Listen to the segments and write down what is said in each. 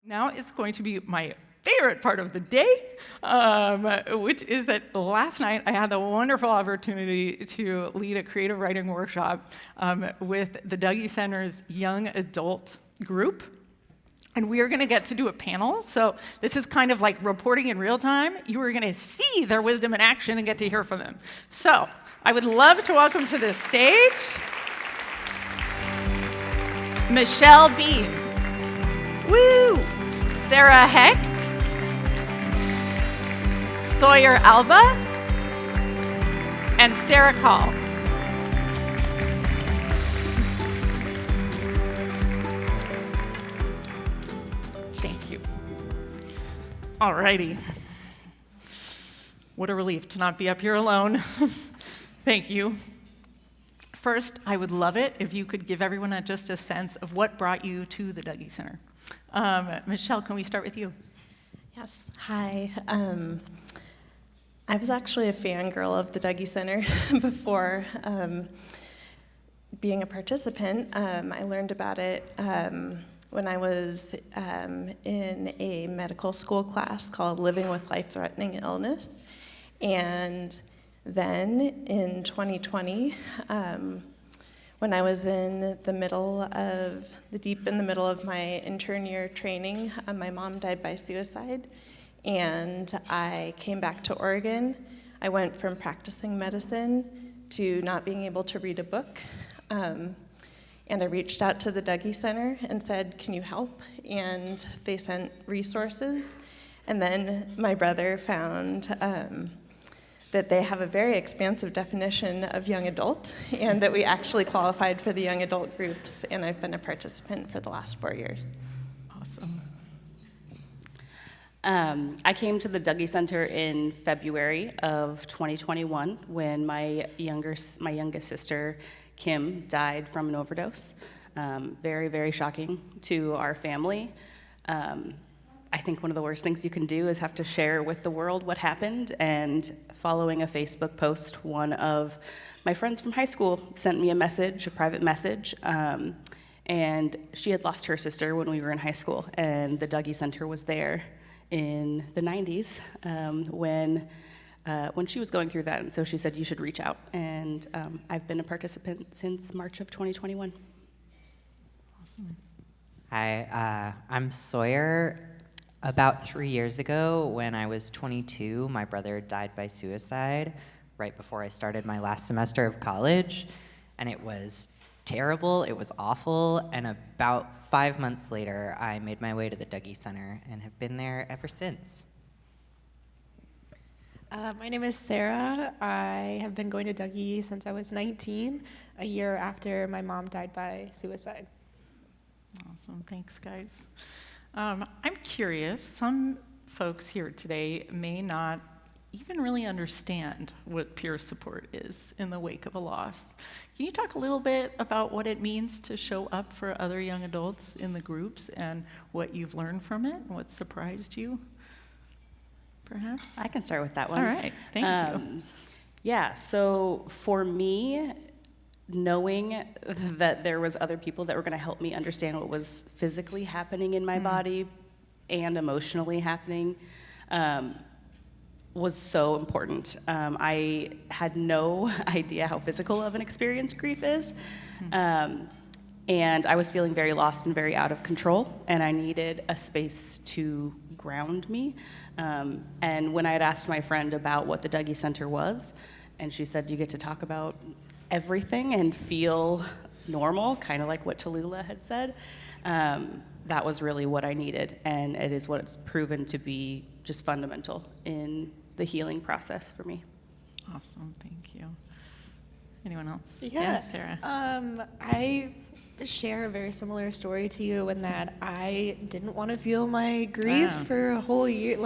Now is going to be my favorite part of the day, which is that last night I had the wonderful opportunity to lead a creative writing workshop with the Dougy Center's young adult group. And we are going to get to do a panel. So this is kind of like reporting in real time. You are going to see their wisdom in action and get to hear from them. So I would love to welcome to this stage Michelle Bean. Woo! Sarah Hecht, Sawyer Alba, and Sarah Call. Thank you. Alrighty. What a relief to not be up here alone. Thank you. First, I would love it if you could give everyone just a sense of what brought you to the Dougy Center. Michelle, can we start with you? Yes. Hi. I was actually a fangirl of the Dougy Center before being a participant. I learned about it when I was in a medical school class called Living with Life-Threatening Illness. And then in 2020, when I was in the middle of my intern year training, my mom died by suicide, and I came back to Oregon. I went from practicing medicine to not being able to read a book, and I reached out to the Dougy Center and said, "Can you help?" And they sent resources, and then my brother found that they have a very expansive definition of young adult, and that we actually qualified for the young adult groups, and I've been a participant for the last 4 years. Awesome. I came to the Dougy Center in February of 2021 when my youngest sister, Kim, died from an overdose. Very, very shocking to our family. I think one of the worst things you can do is have to share with the world what happened, and following a Facebook post, one of my friends from high school sent me a private message, and she had lost her sister when we were in high school, and the Dougy Center was there in the 90s when she was going through that, and so she said, "You should reach out," and I've been a participant since March of 2021. Awesome. Hi, I'm Sawyer. About 3 years ago, when I was 22, my brother died by suicide right before I started my last semester of college, and it was terrible, it was awful, and about 5 months later, I made my way to the Dougy Center and have been there ever since. My name is Sarah. I have been going to Dougy since I was 19, a year after my mom died by suicide. Awesome. Thanks, guys. I'm curious, some folks here today may not even really understand what peer support is in the wake of a loss. Can you talk a little bit about what it means to show up for other young adults in the groups and what you've learned from it and what surprised you, perhaps? I can start with that one. All right, thank you. Yeah, so for me, knowing that there was other people that were going to help me understand what was physically happening in my body and emotionally happening was so important. I had no idea how physical of an experience grief is, and I was feeling very lost and very out of control, and I needed a space to ground me. And when I had asked my friend about what the Dougy Center was, and she said, "You get to talk about everything and feel normal," kind of like what Tallulah had said. That was really what I needed, and it is what's proven to be just fundamental in the healing process for me. Awesome, thank you. Anyone else? Yeah, Sarah. I share a very similar story to you in that I didn't want to feel my grief for a whole year,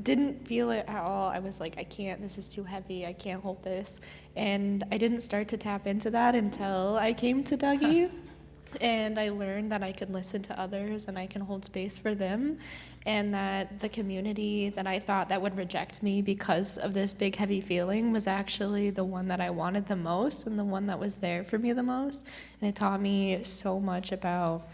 didn't feel it at all. I was like, I can't, this is too heavy, I can't hold this. And I didn't start to tap into that until I came to Dougy. And I learned that I could listen to others and I can hold space for them, and that the community that I thought that would reject me because of this big heavy feeling was actually the one that I wanted the most and the one that was there for me the most. And it taught me so much about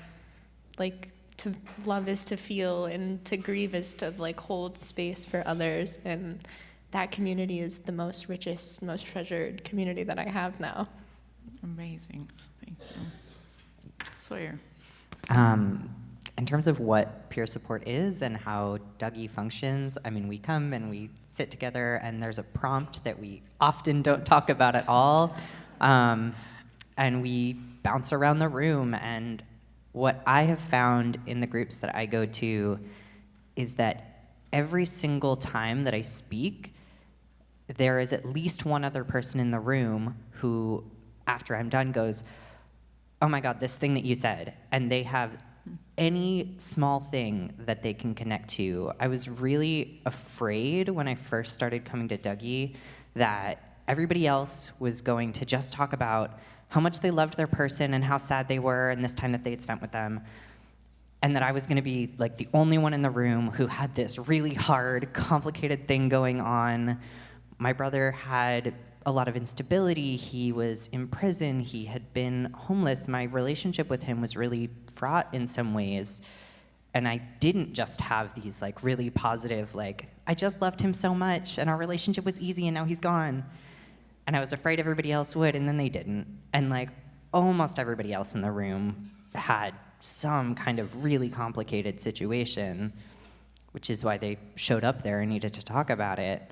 to love is to feel, and to grieve is to like hold space for others, and that community is the most richest, most treasured community that I have now. Amazing. Thank you. Sawyer. In terms of what peer support is and how Dougy functions, I mean, we come and we sit together, and there's a prompt that we often don't talk about at all, and we bounce around the room. And what I have found in the groups that I go to is that every single time that I speak, there is at least one other person in the room who, after I'm done, goes, "Oh my God, this thing that you said," and they have any small thing that they can connect to. I was really afraid when I first started coming to Dougy that everybody else was going to just talk about how much they loved their person and how sad they were and this time that they had spent with them, and that I was going to be like the only one in the room who had this really hard, complicated thing going on. My brother had a lot of instability. He was in prison. He had been homeless. My relationship with him was really fraught in some ways. And I didn't just have these like really positive, like, I just loved him so much and our relationship was easy and now he's gone. And I was afraid everybody else would, and then they didn't. And like almost everybody else in the room had some kind of really complicated situation, which is why they showed up there and needed to talk about it.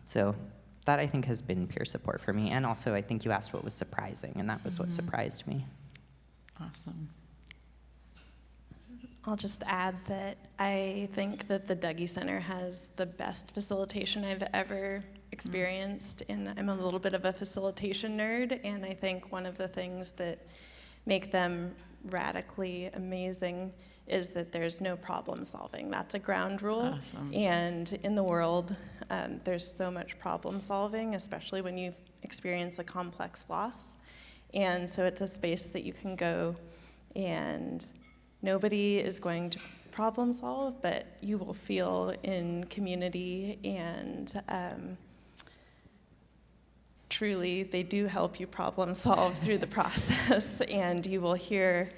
So that, I think, has been peer support for me. And also, I think you asked what was surprising, and that was what surprised me. Awesome. I'll just add that I think that the Dougy Center has the best facilitation I've ever experienced, and I'm a little bit of a facilitation nerd, and I think one of the things that make them radically amazing is that there's no problem solving. That's a ground rule. Awesome. And in the world, there's so much problem solving, especially when you experience a complex loss. And so it's a space that you can go, and nobody is going to problem solve, but you will feel in community, and truly they do help you problem solve through the process. And you will hear,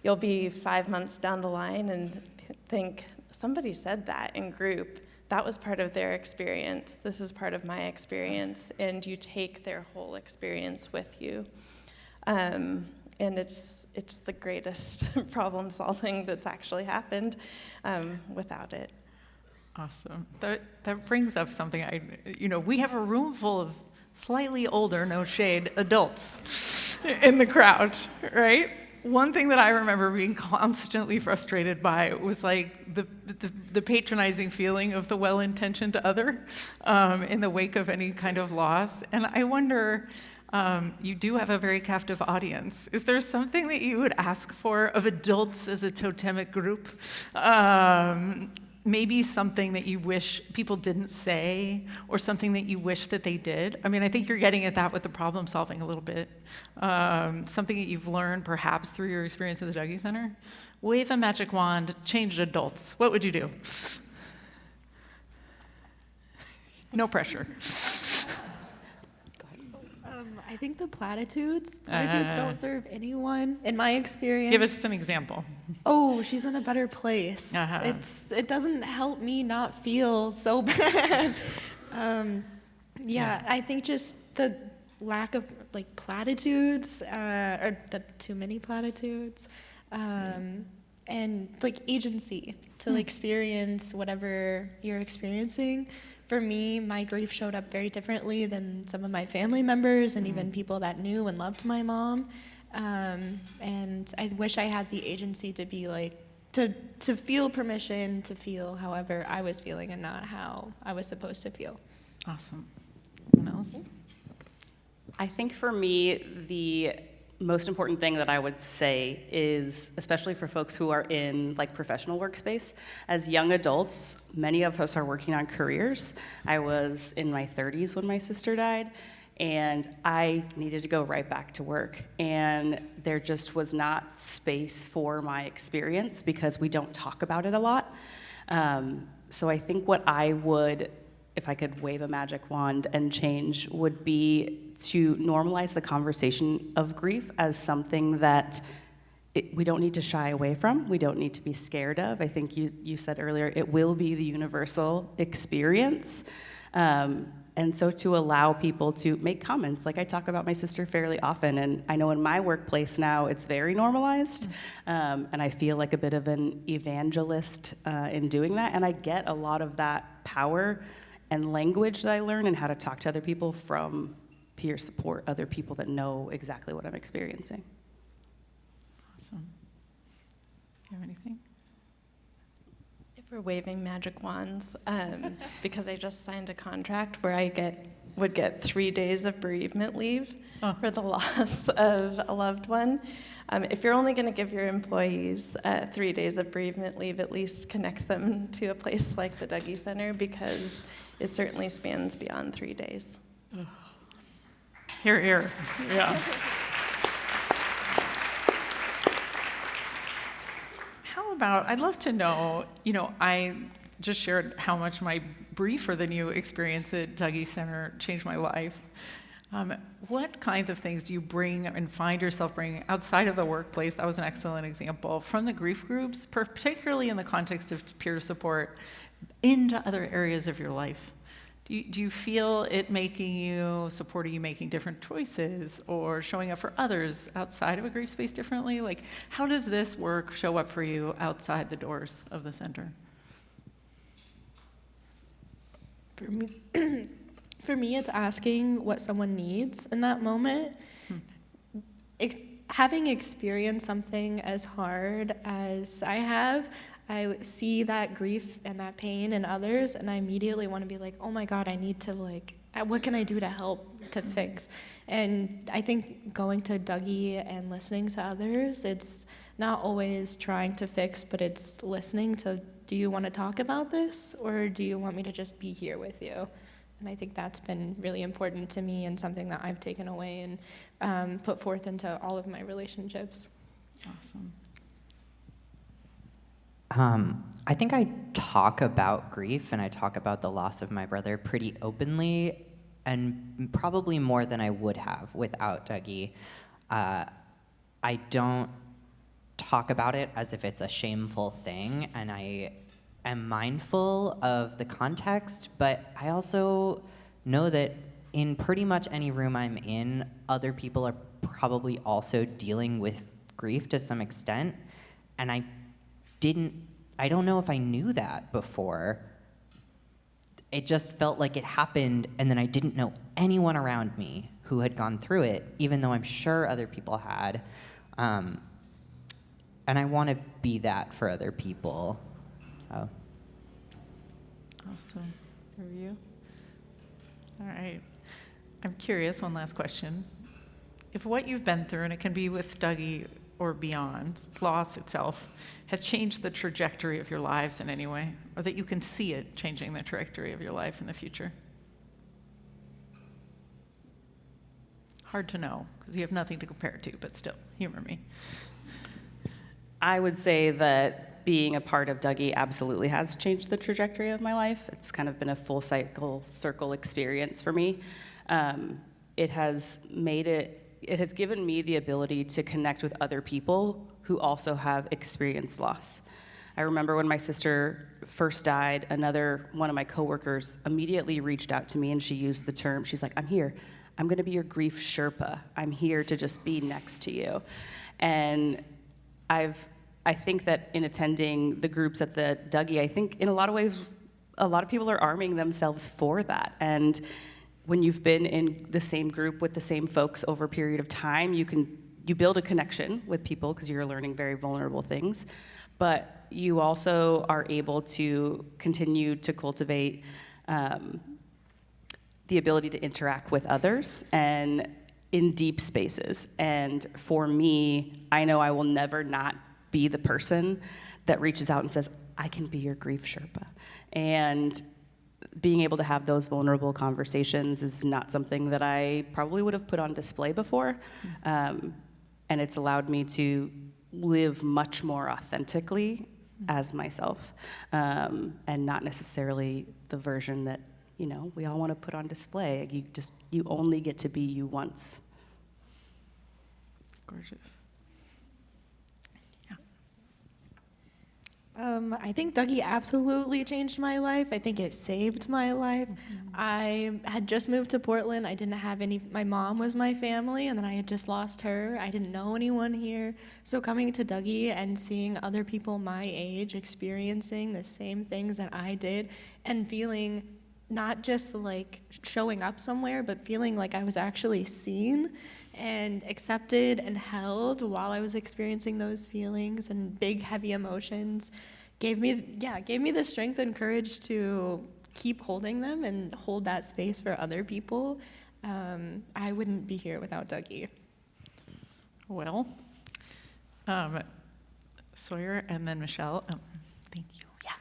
you'll be 5 months down the line and think, somebody said that in group. That was part of their experience. This is part of my experience. And you take their whole experience with you. And it's the greatest problem solving that's actually happened without it. Awesome. That brings up something. We have a room full of slightly older, no shade, adults in the crowd, right? One thing that I remember being constantly frustrated by was like the patronizing feeling of the well-intentioned other in the wake of any kind of loss. And I wonder, you do have a very captive audience. Is there something that you would ask for of adults as a totemic group? Maybe something that you wish people didn't say, or something that you wish that they did. I mean, I think you're getting at that with the problem solving a little bit. Something that you've learned perhaps through your experience at the Dougy Center. Wave a magic wand, change adults. What would you do? No pressure. I think the platitudes don't serve anyone, in my experience. Give us some example. Oh, she's in a better place. Uh-huh. It doesn't help me not feel so bad. I think just the lack of like platitudes, or the too many platitudes, and like agency to experience whatever you're experiencing. For me, my grief showed up very differently than some of my family members and even people that knew and loved my mom. And I wish I had the agency to be like, to feel permission to feel however I was feeling and not how I was supposed to feel. Awesome. Anyone else? I think for me, the most important thing that I would say is, especially for folks who are in like professional workspace, as young adults, many of us are working on careers. I was in my 30s when my sister died, and I needed to go right back to work. And there just was not space for my experience because we don't talk about it a lot. So I think what I would, if I could wave a magic wand and change, would be to normalize the conversation of grief as something that we don't need to shy away from, we don't need to be scared of. I think you said earlier, it will be the universal experience. And so to allow people to make comments, like I talk about my sister fairly often, and I know in my workplace now it's very normalized, and I feel like a bit of an evangelist in doing that, and I get a lot of that power and language that I learn and how to talk to other people from peer support, other people that know exactly what I'm experiencing. Awesome. Do you have anything? If we're waving magic wands, because I just signed a contract where I would get 3 days of bereavement leave for the loss of a loved one. If you're only going to give your employees 3 days of bereavement leave, at least connect them to a place like the Dougy Center, because it certainly spans beyond 3 days. Hear, hear. Yeah. How about, I'd love to know, I just shared how much my brief for the new experience at Dougy Center changed my life. What kinds of things do you bring and find yourself bringing outside of the workplace? That was an excellent example. From the grief groups, particularly in the context of peer support, into other areas of your life. Do you feel it making you, supporting you making different choices or showing up for others outside of a grief space differently? Like, how does this work show up for you outside the doors of the center? For me, it's asking what someone needs in that moment. Having experienced something as hard as I have, I see that grief and that pain in others, and I immediately want to be like, oh my God, I need to what can I do to help, to fix? And I think going to Dougy and listening to others, it's not always trying to fix, but it's listening to, do you want to talk about this, or do you want me to just be here with you? And I think that's been really important to me and something that I've taken away and put forth into all of my relationships. Awesome. I think I talk about grief and I talk about the loss of my brother pretty openly, and probably more than I would have without Dougy. I don't talk about it as if it's a shameful thing, and I am mindful of the context, but I also know that in pretty much any room I'm in, other people are probably also dealing with grief to some extent, and I don't know if I knew that before. It just felt like it happened, and then I didn't know anyone around me who had gone through it, even though I'm sure other people had. And I want to be that for other people. So. Awesome. For you? All right. I'm curious, one last question. If what you've been through, and it can be with Dougy or beyond, loss itself, has changed the trajectory of your lives in any way, or that you can see it changing the trajectory of your life in the future? Hard to know, because you have nothing to compare it to, but still, humor me. I would say that being a part of Dougy absolutely has changed the trajectory of my life. It's kind of been a full circle experience for me. It has given me the ability to connect with other people who also have experienced loss. I remember when my sister first died, one of my coworkers immediately reached out to me, and she used the term, she's like, I'm here. I'm gonna be your grief Sherpa. I'm here to just be next to you. And I think that in attending the groups at the Dougy, I think in a lot of ways, a lot of people are arming themselves for that. And when you've been in the same group with the same folks over a period of time, you build a connection with people because you're learning very vulnerable things. But you also are able to continue to cultivate the ability to interact with others and in deep spaces. And for me, I know I will never not be the person that reaches out and says, I can be your grief Sherpa. And being able to have those vulnerable conversations is not something that I probably would have put on display before. And it's allowed me to live much more authentically as myself, and not necessarily the version that, we all want to put on display. You only get to be you once. Gorgeous. I think Dougy absolutely changed my life. I think it saved my life. I had just moved to Portland. I didn't have any, my mom was my family, and then I had just lost her. I didn't know anyone here. So coming to Dougy and seeing other people my age experiencing the same things that I did and feeling not just like showing up somewhere, but feeling like I was actually seen and accepted and held while I was experiencing those feelings and big, heavy emotions, gave me the strength and courage to keep holding them and hold that space for other people. I wouldn't be here without Dougy. Well, Sawyer and then Michelle. Oh, thank you. Yeah.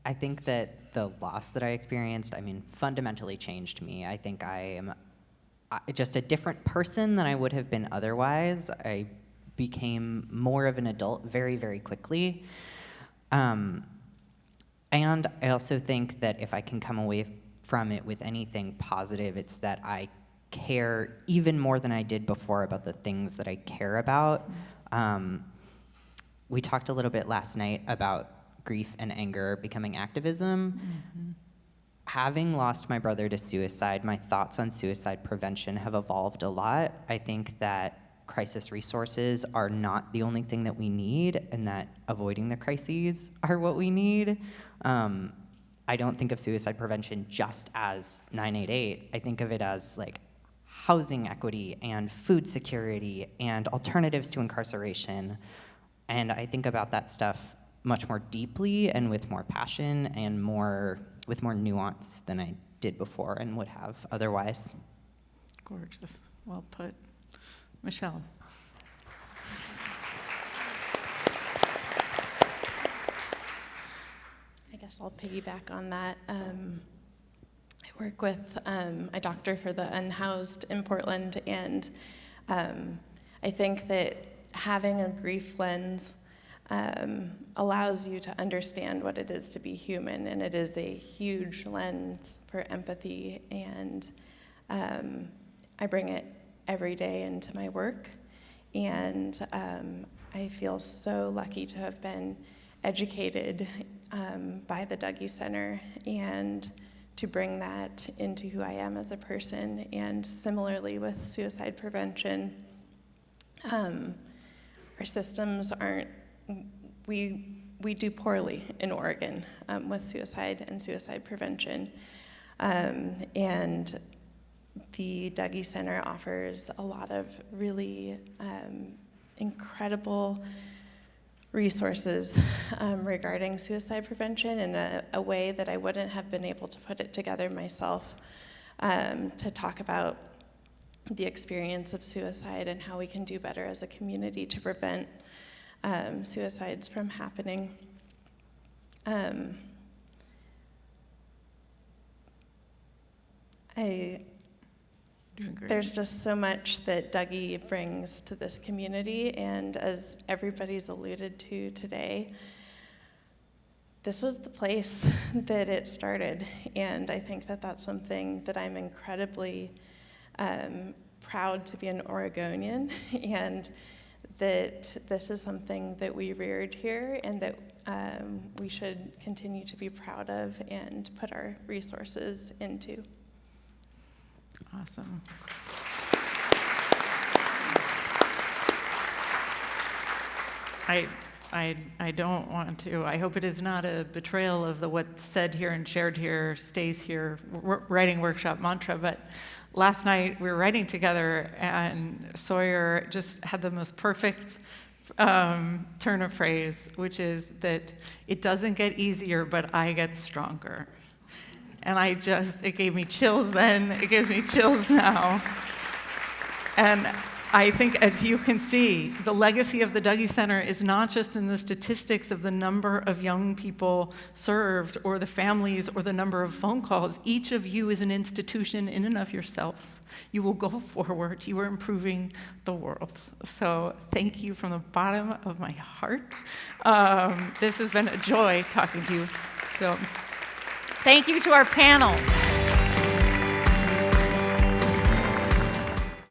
I think that the loss that I experienced, fundamentally changed me. I think I am just a different person than I would have been otherwise. I became more of an adult very, very quickly. And I also think that if I can come away from it with anything positive, it's that I care even more than I did before about the things that I care about. We talked a little bit last night about grief and anger becoming activism. Having lost my brother to suicide, my thoughts on suicide prevention have evolved a lot. I think that crisis resources are not the only thing that we need, and that avoiding the crises are what we need. I don't think of suicide prevention just as 988. I think of it as like housing equity and food security and alternatives to incarceration. And I think about that stuff much more deeply and with more passion and with more nuance than I did before and would have otherwise. Gorgeous. Well put. Michelle. I guess I'll piggyback on that. I work with a doctor for the unhoused in Portland, and I think that having a grief lens allows you to understand what it is to be human, and it is a huge lens for empathy, and I bring it every day into my work, and I feel so lucky to have been educated by the Dougy Center and to bring that into who I am as a person. And similarly with suicide prevention, our systems aren't, we do poorly in Oregon with suicide and suicide prevention. And the Dougy Center offers a lot of really incredible resources regarding suicide prevention in a way that I wouldn't have been able to put it together myself, to talk about the experience of suicide and how we can do better as a community to prevent suicides from happening. Doing great. There's just so much that Dougy brings to this community, and as everybody's alluded to today, this was the place that it started, and I think that that's something that I'm incredibly proud to be an Oregonian, and that this is something that we reared here and that we should continue to be proud of and put our resources into. Awesome. I don't want to, I hope it is not a betrayal of the what's said here and shared here stays here writing workshop mantra, but last night we were writing together and Sawyer just had the most perfect turn of phrase, which is that it doesn't get easier, but I get stronger. And it gave me chills then, it gives me chills now. And I think, as you can see, the legacy of the Dougy Center is not just in the statistics of the number of young people served or the families or the number of phone calls. Each of you is an institution in and of yourself. You will go forward. You are improving the world. So thank you from the bottom of my heart. This has been a joy talking to you. So thank you to our panel.